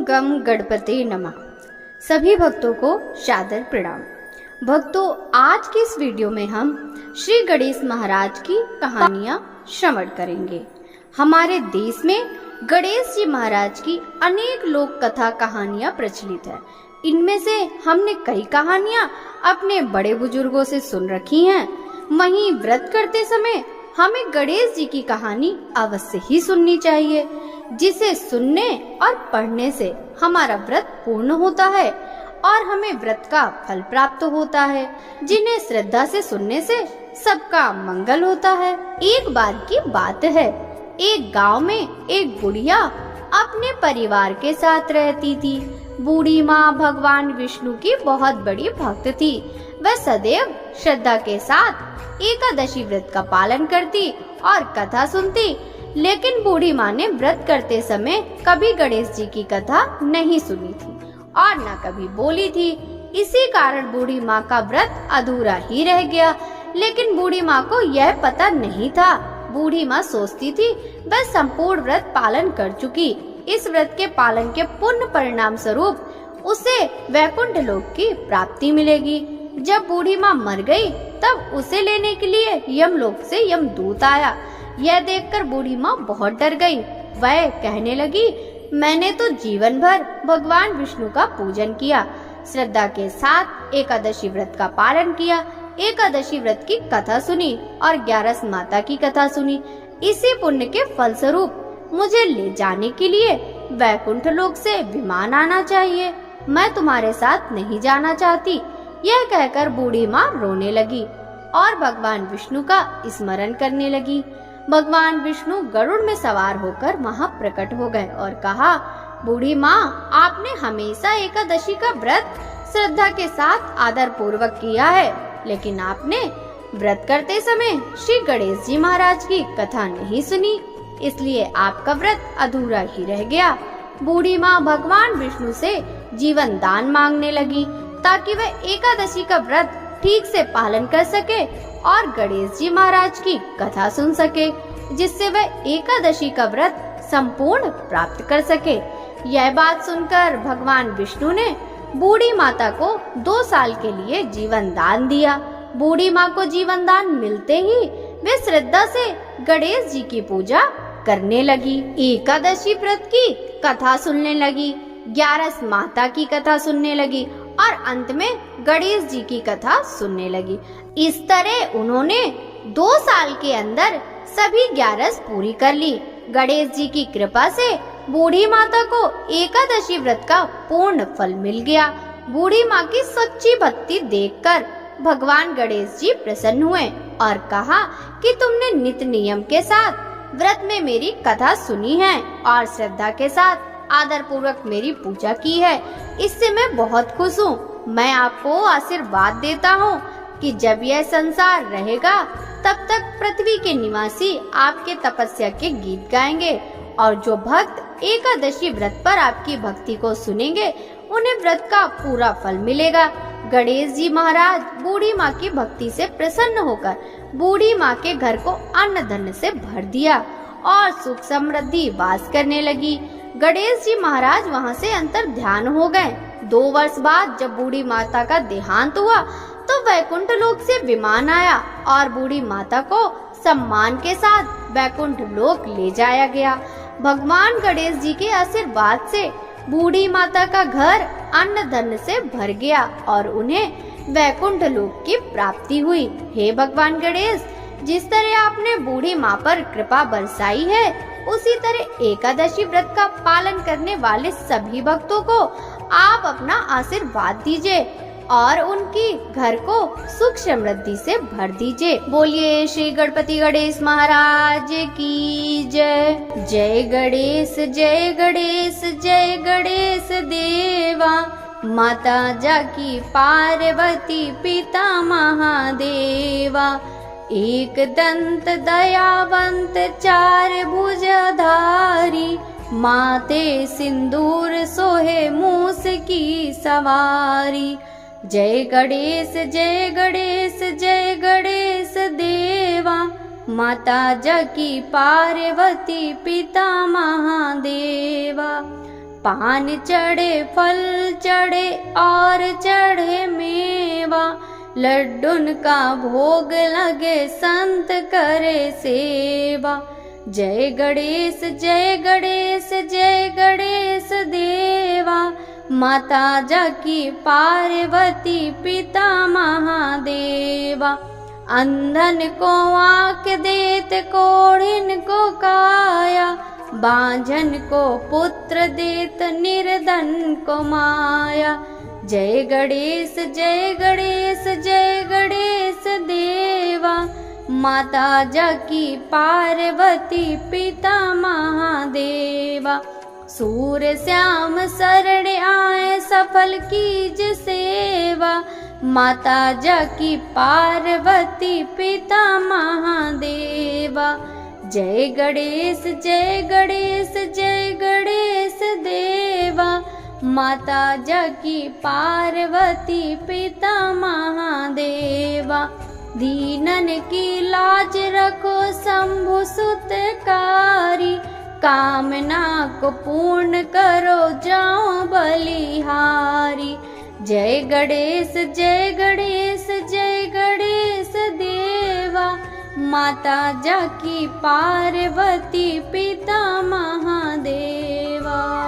गम गणपते नमः। सभी भक्तों को सादर प्रणाम। भक्तों, आज की इस वीडियो में हम श्री गणेश महाराज की कहानियां श्रवण करेंगे। हमारे देश में गणेश जी महाराज की अनेक लोक कथा कहानियां प्रचलित है। इनमें से हमने कई कहानियां अपने बड़े बुजुर्गों से सुन रखी हैं। वहीं व्रत करते समय हमें गणेश जी की कहानी अवश्य ही सुननी चाहिए, जिसे सुनने और पढ़ने से हमारा व्रत पूर्ण होता है और हमें व्रत का फल प्राप्त होता है, जिन्हें श्रद्धा से सुनने से सबका मंगल होता है। एक बार की बात है, एक गांव में एक बुढ़िया अपने परिवार के साथ रहती थी। बूढ़ी माँ भगवान विष्णु की बहुत बड़ी भक्त थी। वह सदैव श्रद्धा के साथ एकादशी व्रत का पालन करती और कथा सुनती, लेकिन बूढ़ी माँ ने व्रत करते समय कभी गणेश जी की कथा नहीं सुनी थी और न कभी बोली थी। इसी कारण बूढ़ी माँ का व्रत अधूरा ही रह गया। लेकिन बूढ़ी माँ को यह पता नहीं था। बूढ़ी माँ सोचती थी वह संपूर्ण व्रत पालन कर चुकी। इस व्रत के पालन के पुण्य परिणाम स्वरूप उसे वैकुंठ लोक की प्राप्ति मिलेगी। जब बूढ़ी माँ मर गई तब उसे लेने के लिए यमलोक से यमदूत आया। यह देखकर बूढ़ी माँ बहुत डर गई। वह कहने लगी, मैंने तो जीवन भर भगवान विष्णु का पूजन किया, श्रद्धा के साथ एकादशी व्रत का पालन किया, एकादशी व्रत की कथा सुनी और 11 माता की कथा सुनी। इसी पुण्य के फलस्वरूप मुझे ले जाने के लिए वैकुंठ लोक से विमान आना चाहिए। मैं तुम्हारे साथ नहीं जाना चाहती। यह कहकर बूढ़ी माँ रोने लगी और भगवान विष्णु का स्मरण करने लगी। भगवान विष्णु गरुड़ में सवार होकर वहां प्रकट हो गए और कहा, बूढ़ी माँ, आपने हमेशा एकादशी का व्रत श्रद्धा के साथ आदर पूर्वक किया है, लेकिन आपने व्रत करते समय श्री गणेश जी महाराज की कथा नहीं सुनी, इसलिए आपका व्रत अधूरा ही रह गया। बूढ़ी माँ भगवान विष्णु से जीवन दान मांगने लगी ताकि वह एकादशी का व्रत ठीक से पालन कर सके और गणेश जी महाराज की कथा सुन सके, जिससे वह एकादशी का व्रत संपूर्ण प्राप्त कर सके। यह बात सुनकर भगवान विष्णु ने बूढ़ी माता को 2 साल के लिए जीवन दान दिया। बूढ़ी माँ को जीवन दान मिलते ही वे श्रद्धा से गणेश जी की पूजा करने लगी, एकादशी व्रत की कथा सुनने लगी, 11 माता की कथा सुनने लगी और अंत में गणेश जी की कथा सुनने लगी। इस तरह उन्होंने 2 साल के अंदर सभी 11 पूरी कर ली। गणेश जी की कृपा से बूढ़ी माता को एकादशी व्रत का पूर्ण फल मिल गया। बूढ़ी माँ की सच्ची भक्ति देखकर भगवान गणेश जी प्रसन्न हुए और कहा कि तुमने नित्य नियम के साथ व्रत में मेरी कथा सुनी है और श्रद्धा के साथ आदर पूर्वक मेरी पूजा की है, इससे मैं बहुत खुश हूँ। मैं आपको आशीर्वाद देता हूँ कि जब यह संसार रहेगा तब तक पृथ्वी के निवासी आपके तपस्या के गीत गाएंगे और जो भक्त एकादशी व्रत पर आपकी भक्ति को सुनेंगे उन्हें व्रत का पूरा फल मिलेगा। गणेश जी महाराज बूढ़ी माँ की भक्ति से प्रसन्न होकर बूढ़ी माँ के घर को अन्न धन से भर दिया और सुख समृद्धि वास करने लगी। गणेश जी महाराज वहाँ से अंतर ध्यान हो गए। 2 वर्ष बाद जब बूढ़ी माता का देहांत हुआ तो वैकुंठ लोक से विमान आया और बूढ़ी माता को सम्मान के साथ वैकुंठ लोक ले जाया गया। भगवान गणेश जी के आशीर्वाद से बूढ़ी माता का घर अन्न धन से भर गया और उन्हें वैकुंठ लोक की प्राप्ति हुई। हे भगवान गणेश, जिस तरह आपने बूढ़ी माँ पर कृपा बरसाई है, उसी तरह एकादशी व्रत का पालन करने वाले सभी भक्तों को आप अपना आशीर्वाद दीजिए और उनकी घर को सुख समृद्धि से भर दीजिए। बोलिए श्री गणपति गणेश महाराज की जय। जय गणेश जय गणेश जय गणेश देवा, माता जाकी पार्वती पिता महादेवा, एक दंत दयावंत 4 भुजधारी, माते सिंदूर सोहे मूस की सवारी। जय गणेश जय गणेश जय गणेश देवा, माता जाकी पार्वती पिता महादेवा। पान चढ़े फल चढ़े और चढ़े मेवा, लड्डुन का भोग लगे संत करे सेवा। जय गणेश जय गणेश जय गणेश देवा, माता जाकी पार्वती पिता महादेवा। अंधन को आँख देत कोढ़िन को काया, बांझन को पुत्र देत निर्धन को माया। जय गणेश जय गणेश जय गणेश देवा, माता जाकी पार्वती पिता महादेवा। सूर श्याम शरण आए सफल कीज सेवा, माता जाकी पार्वती पिता महादेवा। जय गणेश जय गणेश जय गणेश देवा, माता जाकी पार्वती पिता महादेवा। दीनन की लाज रखो शंभु सुतकारी, कामना को पूर्ण करो जाओ बलिहारी। जय गणेश जय गणेश जय गणेश देवा, माता जाकी पार्वती पिता महादेवा।